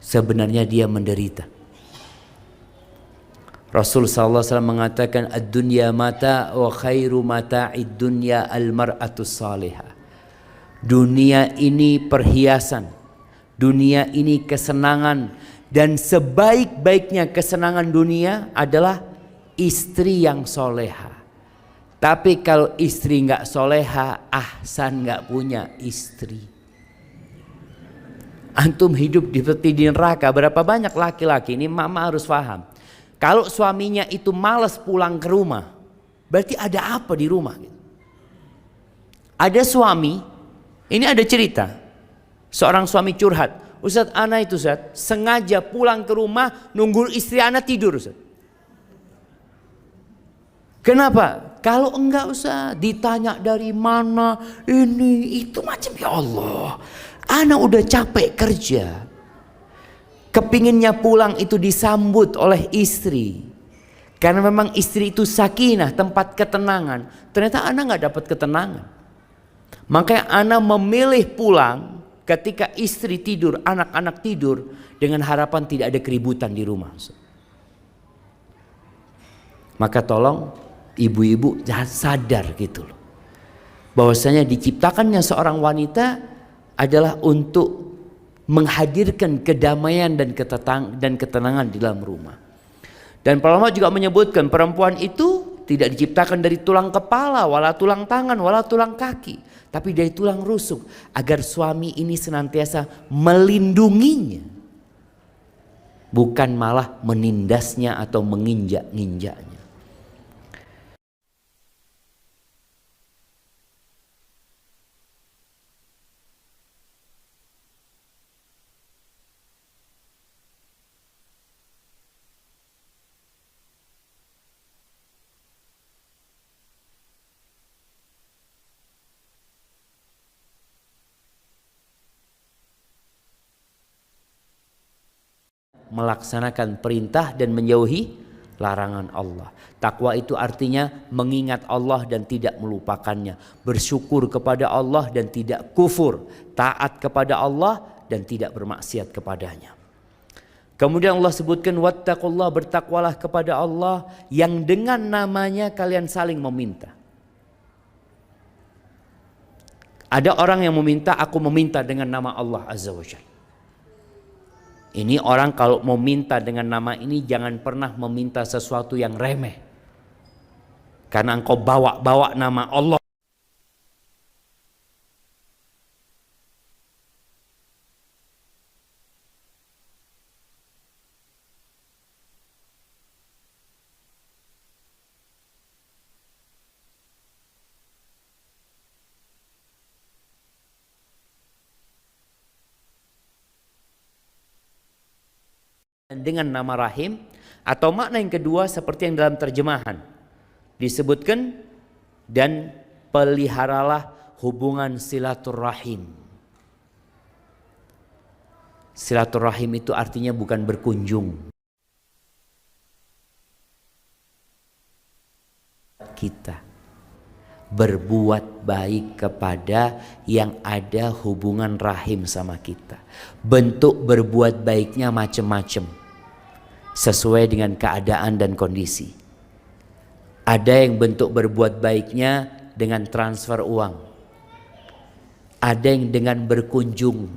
sebenarnya dia menderita. Rasul sallallahu alaihi wasallam mengatakan ad-dunya mata wa khairu mata'id dunya al-mar'atus salihah. Dunia ini perhiasan, dunia ini kesenangan, dan sebaik-baiknya kesenangan dunia adalah istri yang soleha. Tapi kalau istri nggak soleha, ahsan nggak punya istri. Antum hidup di neraka, berapa banyak laki-laki, ini mama harus paham. Kalau suaminya itu malas pulang ke rumah, berarti ada apa di rumah? Ada suami, ini ada cerita, seorang suami curhat, Ustadz ana itu Ustadz sengaja pulang ke rumah nunggu istri ana tidur Ustadz. Kenapa? Kalau enggak usah ditanya dari mana ini itu macam, ya Allah, ana udah capek kerja, kepinginnya pulang itu disambut oleh istri, karena memang istri itu sakinah, tempat ketenangan. Ternyata ana nggak dapat ketenangan, makanya ana memilih pulang ketika istri tidur, anak-anak tidur, dengan harapan tidak ada keributan di rumah. Maka tolong ibu-ibu jangan sadar gitu loh, bahwasanya diciptakannya seorang wanita adalah untuk menghadirkan kedamaian dan ketenangan di dalam rumah. Dan para ulama juga menyebutkan perempuan itu tidak diciptakan dari tulang kepala, wala tulang tangan, wala tulang kaki, tapi dari tulang rusuk, agar suami ini senantiasa melindunginya, bukan malah menindasnya atau menginjak-injaknya. Melaksanakan perintah dan menjauhi larangan Allah. Takwa itu artinya mengingat Allah dan tidak melupakannya, bersyukur kepada Allah dan tidak kufur, taat kepada Allah dan tidak bermaksiat kepadanya. Kemudian Allah sebutkan wattaqullah, bertakwalah kepada Allah yang dengan namanya kalian saling meminta. Ada orang yang meminta, aku meminta dengan nama Allah Azza wa Jalla. Ini orang kalau mau minta dengan nama ini jangan pernah meminta sesuatu yang remeh. Karena engkau bawa nama Allah. Dengan nama Rahim, atau makna yang kedua seperti yang dalam terjemahan disebutkan, dan peliharalah hubungan silaturahim. Silaturahim itu artinya bukan berkunjung. Kita berbuat baik kepada yang ada hubungan rahim sama kita. Bentuk berbuat baiknya macam-macam, sesuai dengan keadaan dan kondisi. Ada yang bentuk berbuat baiknya dengan transfer uang, ada yang dengan berkunjung,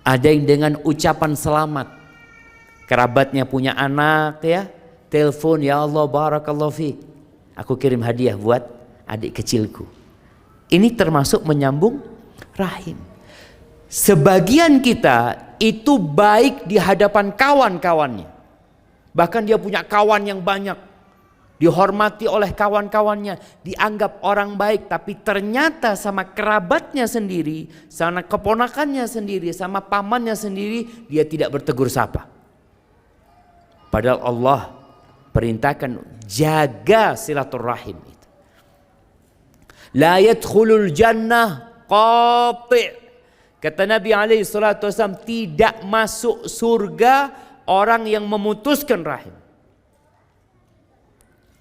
ada yang dengan ucapan selamat. Kerabatnya punya anak ya, telepon, ya Allah barakallahu fiik, aku kirim hadiah buat adik kecilku. Ini termasuk menyambung rahim. Sebagian kita itu baik di hadapan kawan-kawannya. Bahkan dia punya kawan yang banyak, dihormati oleh kawan-kawannya, dianggap orang baik, tapi ternyata sama kerabatnya sendiri, sama keponakannya sendiri, sama pamannya sendiri, dia tidak bertegur sapa. Padahal Allah perintahkan jaga silaturahim itu. La yadkhulul jannah qati'. Kata Nabi alaihi salatu wasallam, tidak masuk surga orang yang memutuskan rahim.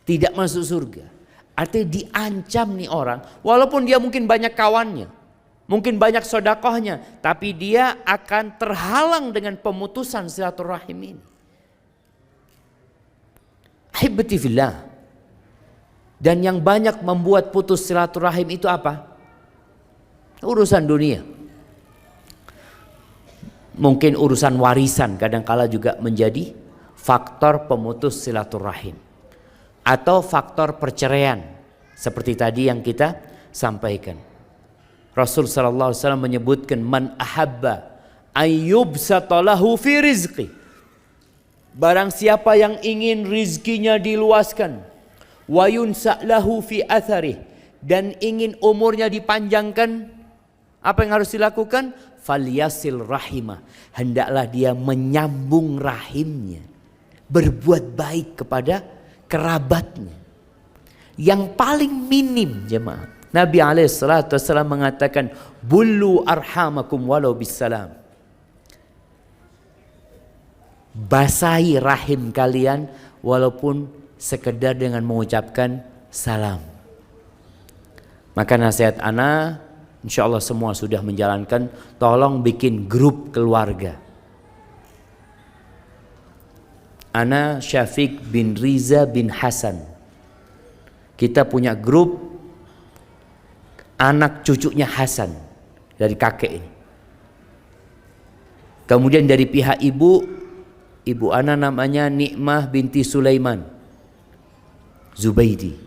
Tidak masuk surga. Artinya diancam nih orang, walaupun dia mungkin banyak kawannya. Mungkin banyak sodakohnya, tapi dia akan terhalang dengan pemutusan silaturahim ini. Ahibati fillah. Dan yang banyak membuat putus silaturahim itu apa? Urusan dunia. Mungkin urusan warisan kadangkala juga menjadi faktor pemutus silaturahim. Atau faktor perceraian. Seperti tadi yang kita sampaikan. Rasul sallallahu alaihi wasallam menyebutkan man ahabba ayyubsata lahu fi rizqi. Barang siapa yang ingin rizkinya diluaskan, wa yunsa lahu fi atharih, dan ingin umurnya dipanjangkan, apa yang harus dilakukan? Falyasil rahimah. Hendaklah dia menyambung rahimnya, berbuat baik kepada kerabatnya. Yang paling minim jemaah, Nabi SAW mengatakan, Bullu arhamakum walau bisalam. Basahi rahim kalian walaupun sekedar dengan mengucapkan salam. Maka nasihat ana, insya Allah semua sudah menjalankan, tolong bikin grup keluarga. Ana Syafiq bin Riza bin Hasan. Kita punya grup anak cucunya Hasan dari kakek ini. Kemudian dari pihak ibu ana namanya Nikmah binti Sulaiman Zubaidi.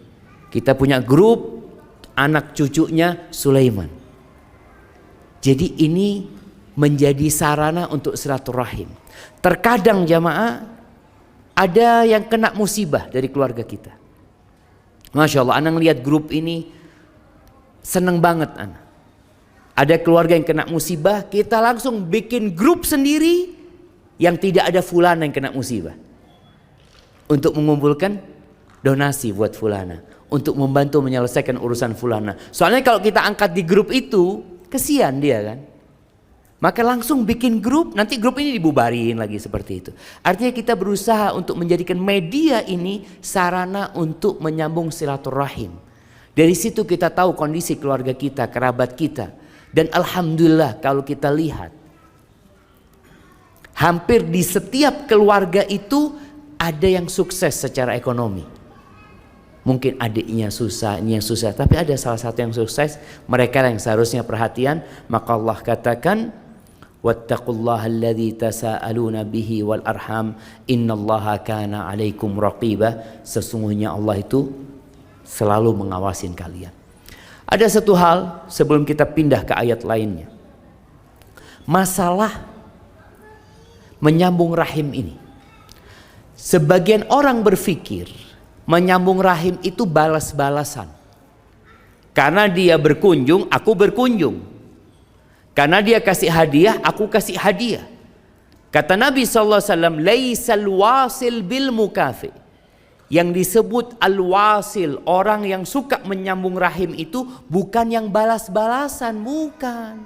Kita punya grup anak cucunya Sulaiman. Jadi ini menjadi sarana untuk silaturahim. Terkadang jamaah ada yang kena musibah dari keluarga kita. Masya Allah, ana ngelihat grup ini seneng banget ana. Ada keluarga yang kena musibah, kita langsung bikin grup sendiri yang tidak ada fulana yang kena musibah. Untuk mengumpulkan donasi buat fulana, untuk membantu menyelesaikan urusan fulana. Soalnya kalau kita angkat di grup itu, kesian dia kan. Maka langsung bikin grup, nanti grup ini dibubarin lagi seperti itu. Artinya kita berusaha untuk menjadikan media ini sarana untuk menyambung silaturahim. Dari situ kita tahu kondisi keluarga kita, kerabat kita. Dan alhamdulillah kalau kita lihat, hampir di setiap keluarga itu ada yang sukses secara ekonomi. Mungkin adiknya susah, ini yang susah, tapi ada salah satu yang sukses. Mereka yang seharusnya perhatian. Maka Allah katakan, wattaqullaha alladzi tasaaluna bihi wal arham innallaha kana 'alaikum raqiba. Sesungguhnya Allah itu selalu mengawasin kalian. Ada satu hal sebelum kita pindah ke ayat lainnya. Masalah menyambung rahim ini. Sebagian orang berpikir menyambung rahim itu balas-balasan. Karena dia berkunjung, aku berkunjung. Karena dia kasih hadiah, aku kasih hadiah. Kata Nabi SAW, laisal wasil bil mukafi. Yang disebut al-wasil, orang yang suka menyambung rahim itu bukan yang balas-balasan, bukan.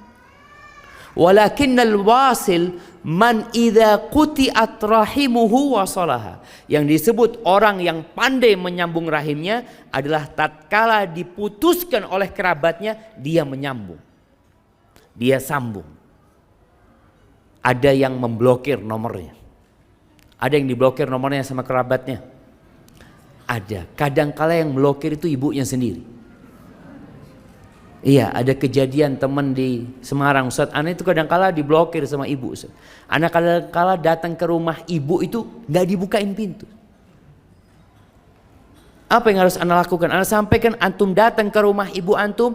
Walakinnal wasil man idza quti'at rahimuhu wasalaha. Yang disebut orang yang pandai menyambung rahimnya adalah tatkala diputuskan oleh kerabatnya, dia menyambung. Dia sambung. Ada yang memblokir nomornya. Ada yang diblokir nomornya sama kerabatnya. Ada. Kadangkala yang blokir itu ibunya sendiri. Iya, ada kejadian teman di Semarang, Ustaz, ana itu kadangkala diblokir sama ibu, Ustaz. Ana kadangkala datang ke rumah ibu itu nggak dibukain pintu. Apa yang harus ana lakukan? Ana sampaikan, antum datang ke rumah ibu antum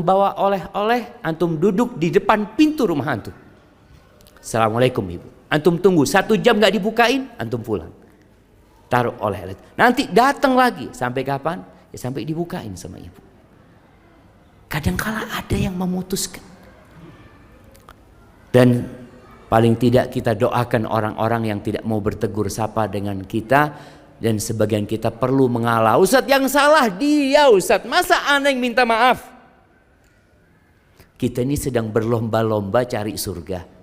bawa oleh-oleh, antum duduk di depan pintu rumah antum. Assalamualaikum ibu. Antum tunggu 1 jam nggak dibukain, antum pulang. Taruh oleh-oleh. Nanti datang lagi. Sampai kapan? Ya sampai dibukain sama ibu. Kadangkala ada yang memutuskan. Dan paling tidak kita doakan orang-orang yang tidak mau bertegur sapa dengan kita. Dan sebagian kita perlu mengalah. Ustadz yang salah dia Ustadz. Masa ana yang minta maaf? Kita ini sedang berlomba-lomba cari surga.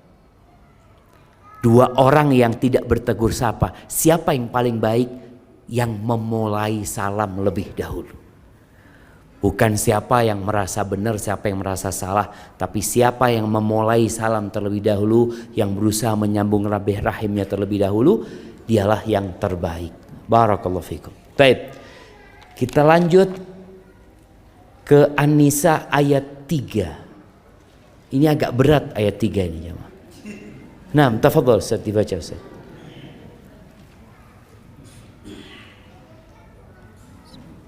2 orang yang tidak bertegur sapa, siapa yang paling baik? Yang memulai salam lebih dahulu. Bukan siapa yang merasa benar, siapa yang merasa salah, tapi siapa yang memulai salam terlebih dahulu, yang berusaha menyambung rahimnya terlebih dahulu, dialah yang terbaik. Barakallahu fikum. Baik. Kita lanjut ke An-Nisa ayat 3. Ini agak berat ayat 3 ini, jemaah. Nah, tafadhol Ustaz, dibaca Ustaz.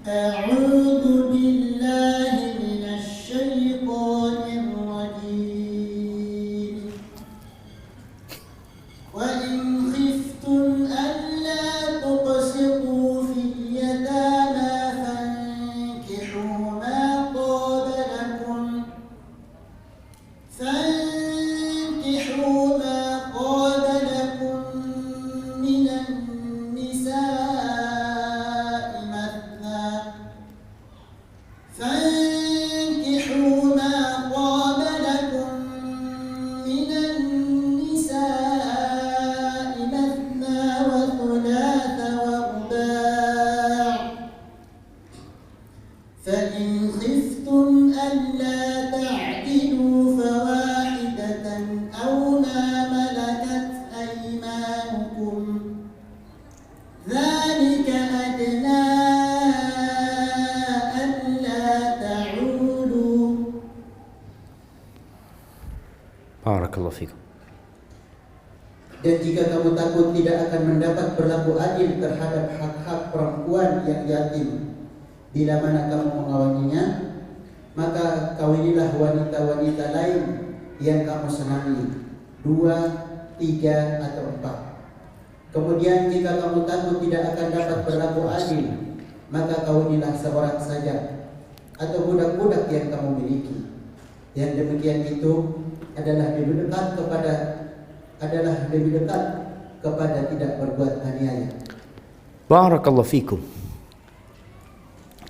A'udzu billahi minasy syaithanir rajim. Wa in khiftum alla tuqsitu fil yatama fankihu ma qaba lakum minan nisa'i mathna فانكحوا ما طاب لكم من النساء مثنى وثلاث ورباع فإن خفتم ألا تعدلوا فواحدة أو ما ملكت أيمانكم ذلك أدنى Barakallahu fikum. Dan jika kamu takut tidak akan mendapat berlaku adil terhadap hak-hak perempuan yang yatim bila mana kamu mengawininya, maka kawinilah wanita-wanita lain yang kamu senangi, 2, 3, atau 4. Kemudian jika kamu takut tidak akan dapat berlaku adil, maka kawinilah seorang saja atau budak-budak yang kamu miliki. Yang demikian itu adalah lebih dekat kepada tidak berbuat aniaya. Barakallahu fikum.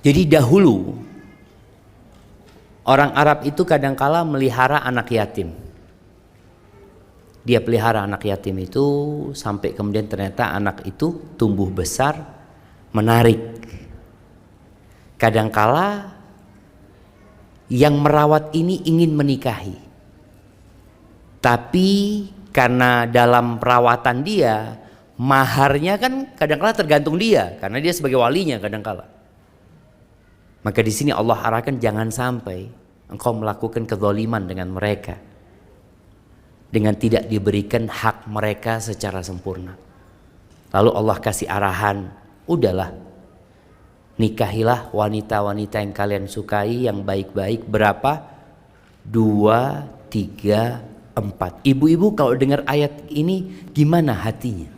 Jadi dahulu orang Arab itu kadangkala melihara anak yatim. Dia pelihara anak yatim itu sampai kemudian ternyata anak itu tumbuh besar, menarik. Kadangkala yang merawat ini ingin menikahi. Tapi karena dalam perawatan dia, maharnya kan kadang-kala tergantung dia, karena dia sebagai walinya kadang-kala. Maka di sini Allah arahkan jangan sampai engkau melakukan kezaliman dengan mereka, dengan tidak diberikan hak mereka secara sempurna. Lalu Allah kasih arahan, udahlah, nikahilah wanita-wanita yang kalian sukai, yang baik-baik. Berapa? 2, 3, 4. Ibu-ibu kalau dengar ayat ini gimana hatinya?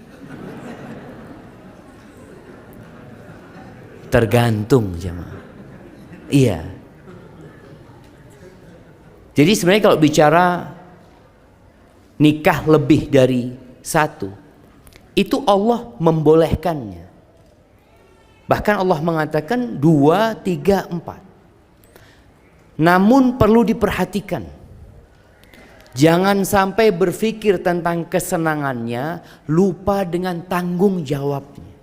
Tergantung jemaah. Iya. Jadi sebenarnya kalau bicara nikah lebih dari 1, itu Allah membolehkannya. Bahkan Allah mengatakan 2, 3, 4. Namun perlu diperhatikan, jangan sampai berpikir tentang kesenangannya, lupa dengan tanggung jawabnya.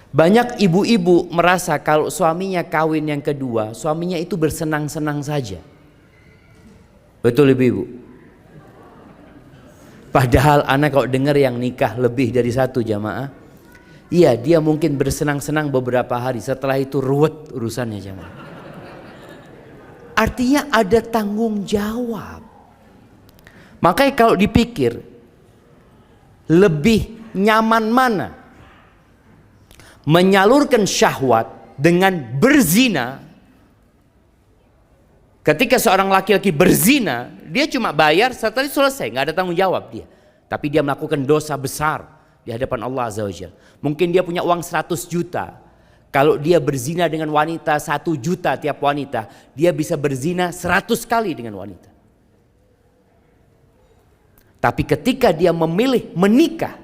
Banyak ibu-ibu merasa kalau suaminya kawin yang kedua, suaminya itu bersenang-senang saja. Betul ibu-ibu? Padahal anak kalau dengar yang nikah lebih dari 1 jamaah, iya dia mungkin bersenang-senang beberapa hari, setelah itu ruwet urusannya jamaah. Artinya ada tanggung jawab. Makanya kalau dipikir, lebih nyaman mana? Menyalurkan syahwat dengan berzina. Ketika seorang laki-laki berzina, dia cuma bayar, setelah itu selesai, nggak ada tanggung jawab dia. Tapi dia melakukan dosa besar di hadapan Allah Azza wa Jalla. Mungkin dia punya uang 100 juta. Kalau dia berzina dengan wanita 1 juta tiap wanita, dia bisa berzina 100 kali dengan wanita. Tapi ketika dia memilih menikah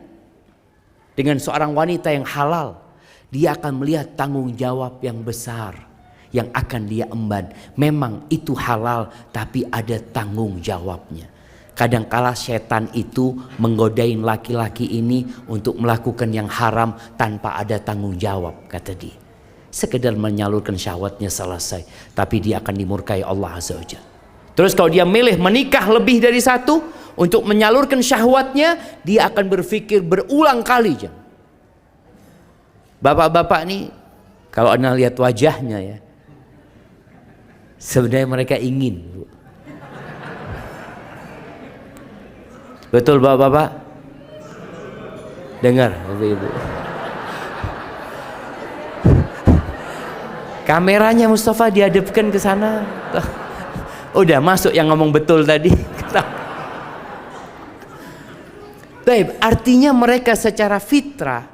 dengan seorang wanita yang halal, dia akan melihat tanggung jawab yang besar yang akan dia emban. Memang itu halal, tapi ada tanggung jawabnya. Kadangkala setan itu menggodain laki-laki ini untuk melakukan yang haram tanpa ada tanggung jawab, kata dia. sekedar menyalurkan syahwatnya selesai, tapi dia akan dimurkai Allah Azza wa Jalla. Terus kalau dia milih menikah lebih dari satu untuk menyalurkan syahwatnya, dia akan berpikir berulang kali. Bapak-bapak nih, kalau Anda lihat wajahnya ya, sebenarnya mereka ingin. Betul bapak-bapak? Dengar ibu-ibu. Kameranya Mustafa dihadapkan ke sana. Udah masuk yang ngomong betul tadi. Baik, artinya mereka secara fitrah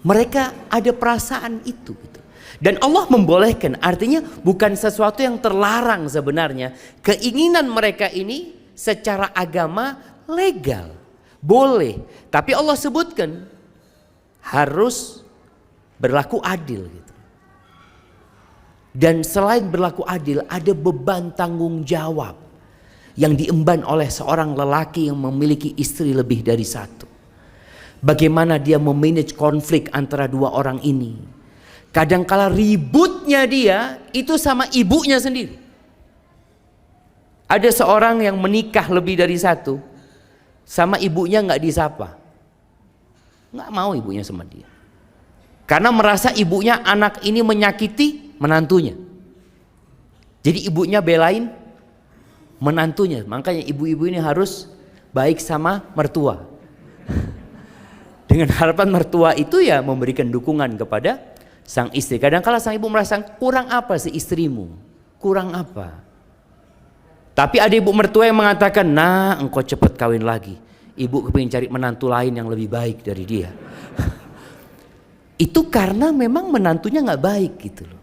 mereka ada perasaan itu gitu. Dan Allah membolehkan, artinya bukan sesuatu yang terlarang sebenarnya. Keinginan mereka ini secara agama legal, boleh. Tapi Allah sebutkan harus berlaku adil gitu. Dan selain berlaku adil, ada beban tanggung jawab yang diemban oleh seorang lelaki yang memiliki istri lebih dari satu. Bagaimana dia memanage konflik antara dua orang ini. Kadangkala ributnya dia itu sama ibunya sendiri. Ada seorang yang menikah lebih dari satu, sama ibunya nggak disapa, nggak mau ibunya sama dia, karena merasa ibunya anak ini menyakiti menantunya. Jadi ibunya belain menantunya. Makanya ibu-ibu ini harus baik sama mertua. Dengan harapan mertua itu ya memberikan dukungan kepada sang istri. Kadang-kala sang ibu merasa kurang apa sih istrimu? Kurang apa? Tapi ada ibu mertua yang mengatakan, nah engkau cepat kawin lagi. Ibu kepingin cari menantu lain yang lebih baik dari dia. Itu karena memang menantunya nggak baik gitu loh.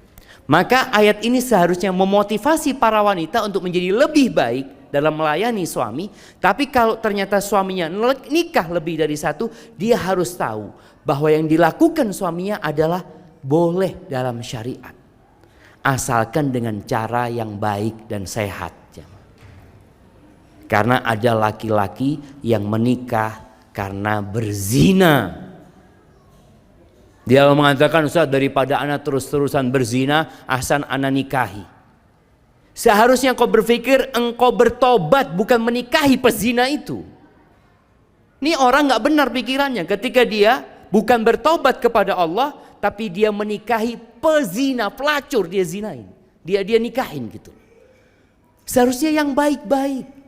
Maka ayat ini seharusnya memotivasi para wanita untuk menjadi lebih baik dalam melayani suami. Tapi kalau ternyata suaminya nikah lebih dari satu, dia harus tahu bahwa yang dilakukan suaminya adalah boleh dalam syariat, asalkan dengan cara yang baik dan sehat. Karena ada laki-laki yang menikah karena berzina. Dia mengatakan, Ustaz, daripada anak terus-terusan berzina, ahsan anak nikahi. Seharusnya kau berpikir engkau bertobat, bukan menikahi pezina itu. Ini orang gak benar pikirannya ketika dia bukan bertobat kepada Allah, tapi dia menikahi pezina, pelacur, dia zinain. Dia nikahin gitu. Seharusnya yang baik-baik.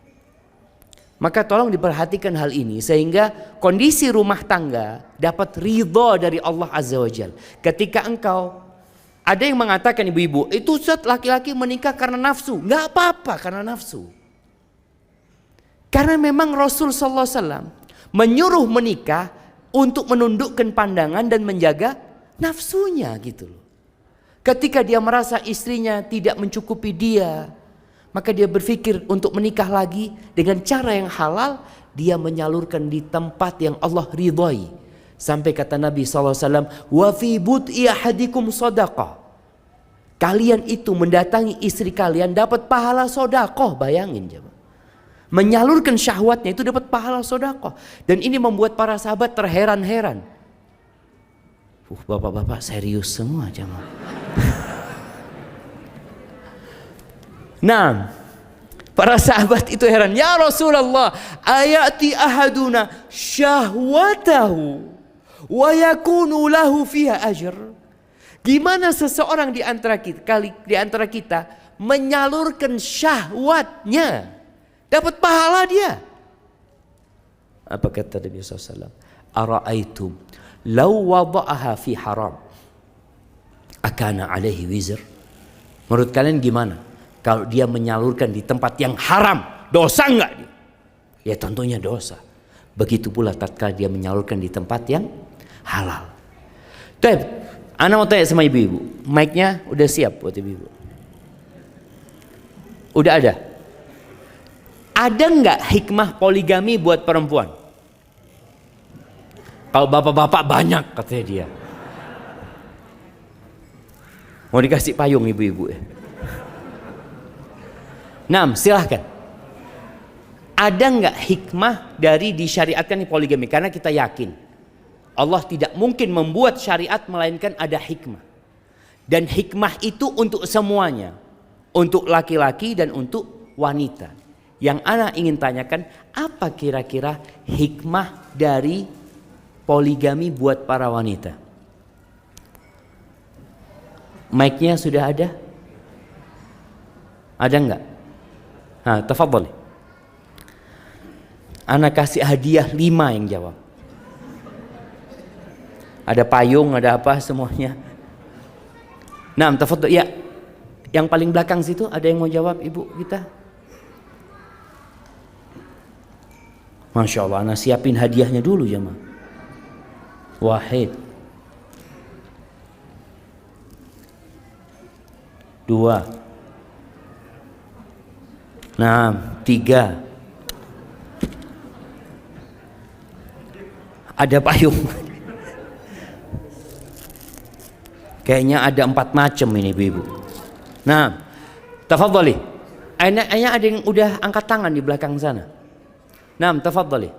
Maka tolong diperhatikan hal ini sehingga kondisi rumah tangga dapat ridha dari Allah Azza wa Jalla. Ketika engkau, ada yang mengatakan ibu-ibu, itu Ustaz laki-laki menikah karena nafsu. Nggak apa-apa karena nafsu. Karena memang Rasul sallallahu alaihi wasallam menyuruh menikah untuk menundukkan pandangan dan menjaga nafsunya gitu loh. Ketika dia merasa istrinya tidak mencukupi dia, maka dia berpikir untuk menikah lagi dengan cara yang halal. Dia menyalurkan di tempat yang Allah ridhai. Sampai kata Nabi SAW, wa fi bud'i ahadikum sadaqah. Kalian itu mendatangi istri kalian dapat pahala sedekah. Bayangin coba. Menyalurkan syahwatnya itu dapat pahala sedekah. Dan ini membuat para sahabat terheran-heran. Bapak-bapak serius semua jemaah. Nah, para sahabat itu heran, ya Rasulullah, ayati ahaduna syahwatahu wa yakunu lahu fiha ajr. Gimana seseorang di antara kita menyalurkan syahwatnya dapat pahala dia? Apa kata Nabi SAW? Ara'aitum law wada'aha fi haram akana alaihi wizr. Menurut kalian gimana? Kalau dia menyalurkan di tempat yang haram, dosa enggak dia? Ya tentunya dosa. Begitu pula tatkala dia menyalurkan di tempat yang halal. Baik, ana mau tanya sama ibu-ibu, mic-nya udah siap buat ibu-ibu? Udah ada? Ada enggak hikmah poligami buat perempuan? Kalau bapak-bapak banyak katanya dia. Mau dikasih payung ibu-ibu ya? Nah, silahkan. Ada nggak hikmah dari disyariatkan poligami? Karena kita yakin Allah tidak mungkin membuat syariat melainkan ada hikmah. Dan hikmah itu untuk semuanya, untuk laki-laki dan untuk wanita. Yang ana ingin tanyakan, apa kira-kira hikmah dari poligami buat para wanita? Mic-nya sudah ada? Ada enggak? Nah, tafadhol. Ana kasih hadiah 5 yang jawab. Ada payung, ada apa semuanya. Nah, tafadhol. Ya, yang paling belakang situ ada yang mau jawab ibu kita? Masya Allah, ana siapin hadiahnya dulu jemaah. Wahid, 2, nah 3. Ada payung. Kayaknya ada 4 macam ini ibu-ibu. Nah, tafadhali. Ayah ada yang udah angkat tangan di belakang sana. Nah, tafadhali.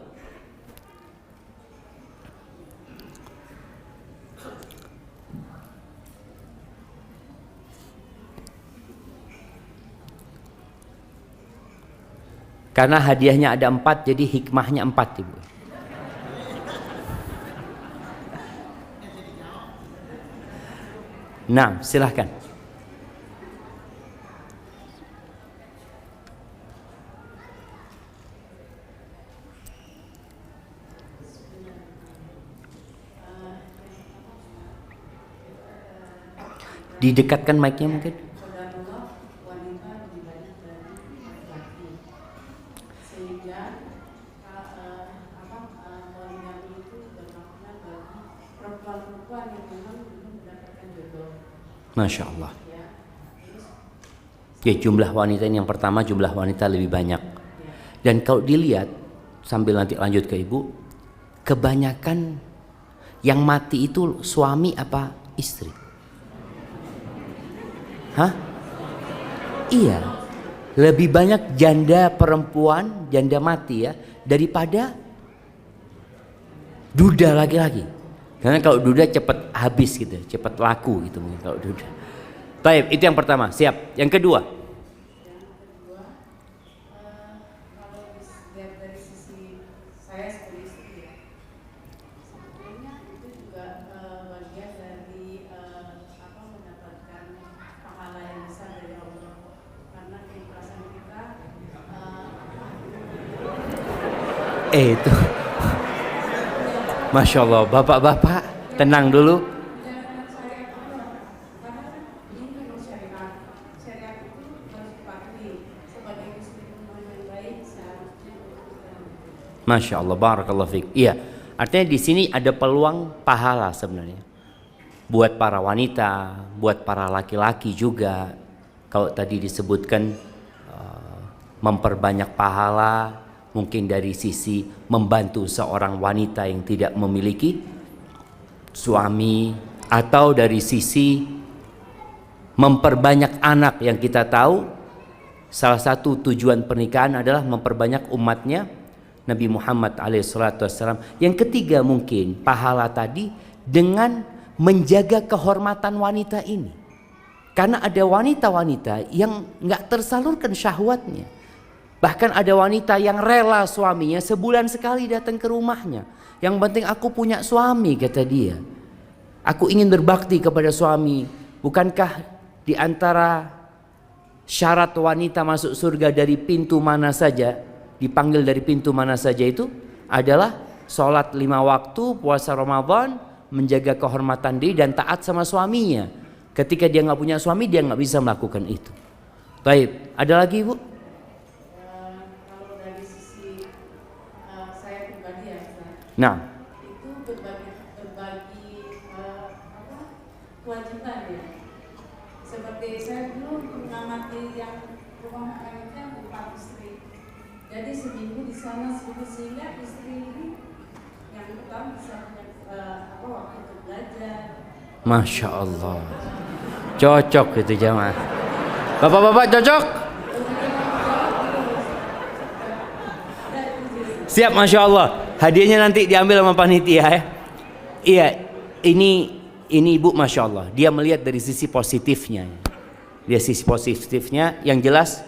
Karena hadiahnya ada 4, jadi hikmahnya 4 ibu. Nah, silahkan. Didekatkan mic-nya mungkin. Masya Allah. Ya, jumlah wanita ini yang pertama, jumlah wanita lebih banyak. Dan kalau dilihat sambil nanti lanjut ke ibu, kebanyakan yang mati itu suami apa istri? Hah? Iya, lebih banyak janda perempuan, janda mati ya, daripada duda laki-laki. Karena kalau duda cepat habis gitu, cepat laku gitu mungkin kalau duda. Baik, itu yang pertama, siap. Yang kedua. Kalau dilihat dari sisi saya sebagai istri ya, sebetulnya itu juga bagian dari mendapatkan pahala yang besar dari Allah. Karena keikhlasan kita Itu Masya Allah, bapak-bapak tenang dulu. Masya Allah, barakallahu fiik. Iya, artinya di sini ada peluang pahala sebenarnya. Buat para wanita, buat para laki-laki juga. Kalau tadi disebutkan memperbanyak pahala, mungkin dari sisi membantu seorang wanita yang tidak memiliki suami, atau dari sisi memperbanyak anak. Yang kita tahu salah satu tujuan pernikahan adalah memperbanyak umatnya Nabi Muhammad SAW. Yang ketiga mungkin pahala tadi dengan menjaga kehormatan wanita ini. Karena ada wanita-wanita yang nggak tersalurkan syahwatnya. Bahkan ada wanita yang rela suaminya sebulan sekali datang ke rumahnya. Yang penting aku punya suami, kata dia. Aku ingin berbakti kepada suami. Bukankah di antara syarat wanita masuk surga dari pintu mana saja, dipanggil dari pintu mana saja itu adalah sholat 5 waktu, puasa Ramadan, menjaga kehormatan diri dan taat sama suaminya. Ketika dia nggak punya suami, dia nggak bisa melakukan itu. Baik, ada lagi ibu? kalau dari sisi saya pribadi ya, Nah, itu berbagi kewajiban ya. Seperti saya dulu mengamati yang rumah makannya 4 istri. Jadi seminggu di sana, sehingga istri ini yang pertama bisa punya waktu untuk belajar. Masya Allah, cocok gitu jamaah. Bapak-bapak cocok? Siap, Masya Allah. Hadiahnya nanti diambil sama panitia ya. Iya, ini ini ibu Masya Allah, dia melihat dari sisi positifnya. Dia sisi positifnya yang jelas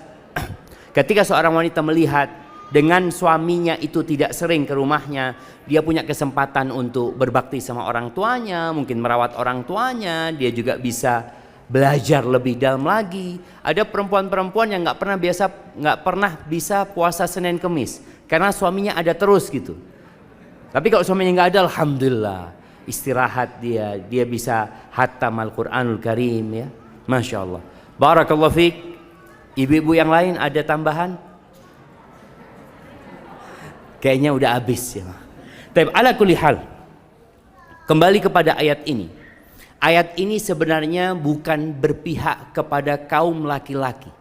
ketika seorang wanita melihat dengan suaminya itu tidak sering ke rumahnya, dia punya kesempatan untuk berbakti sama orang tuanya, mungkin merawat orang tuanya, dia juga bisa belajar lebih dalam lagi. Ada perempuan-perempuan yang nggak pernah bisa puasa Senin Kemis karena suaminya ada terus gitu. Tapi kalau suaminya nggak ada, alhamdulillah istirahat dia bisa hatam Al-Quranul Karim ya, Masya Allah. Barakallahu fiik. Ibu-ibu yang lain ada tambahan? Kayaknya udah habis ya. Tapi ala kulli hal, kembali kepada ayat ini. Ayat ini sebenarnya bukan berpihak kepada kaum laki-laki,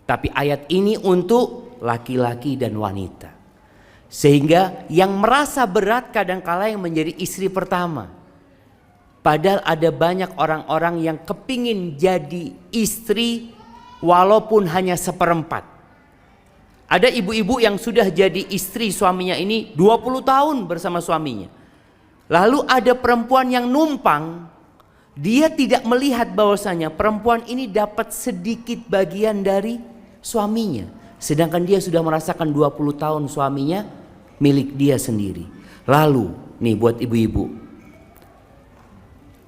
tapi ayat ini untuk laki-laki dan wanita. Sehingga yang merasa berat kadangkala yang menjadi istri pertama. Padahal ada banyak orang-orang yang kepingin jadi istri walaupun hanya seperempat. Ada ibu-ibu yang sudah jadi istri suaminya ini 20 tahun bersama suaminya. Lalu ada perempuan yang numpang, dia tidak melihat bahwasanya perempuan ini dapat sedikit bagian dari suaminya. Sedangkan dia sudah merasakan 20 tahun suaminya milik dia sendiri. Lalu nih buat ibu-ibu,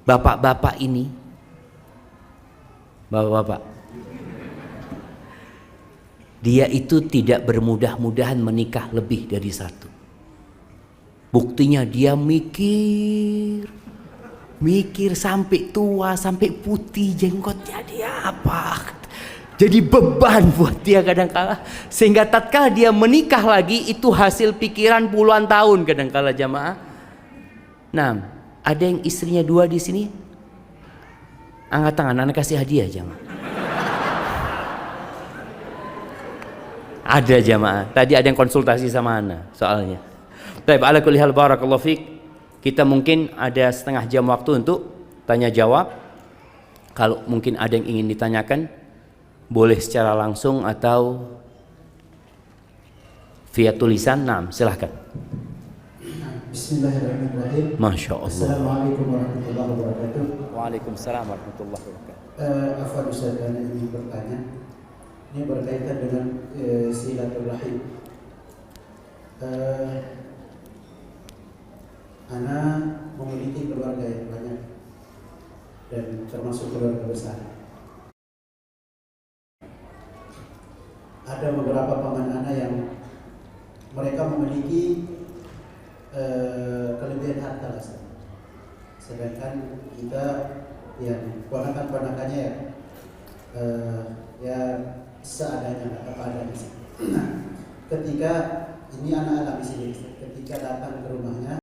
bapak-bapak ini, bapak-bapak, dia itu tidak bermudah-mudahan menikah lebih dari satu. Buktinya dia mikir sampai tua, sampai putih jenggotnya, dia apa? Jadi beban buat dia kadangkala, sehingga tatkala dia menikah lagi itu hasil pikiran puluhan tahun kadangkala jamaah. Nah, ada yang istrinya 2 di sini? Angkat tangan, anak kasih hadiah jamaah. Ada jamaah. Tadi ada yang konsultasi sama ana soalnya. Baik, ala kulli hal barakallahu fiik. Kita mungkin ada setengah jam waktu untuk tanya jawab. Kalau mungkin ada yang ingin ditanyakan, boleh secara langsung atau via tulisan. Nah, silahkan. Bismillahirrahmanirrahim. Masya Allah. Assalamualaikum warahmatullahi wabarakatuh. Waalaikumsalam warahmatullahi wabarakatuh. Afwan Ustaz, saya ingin bertanya. Ini berkaitan dengan silaturahim. Ana memiliki keluarga yang banyak dan termasuk keluarga besar. Ada beberapa paman ana yang mereka memiliki kelebihan harta, sedangkan kita yang ponakan-ponakannya ya seadanya, apa adanya. Nah, ketika ini anak alami sendiri, ketika datang ke rumah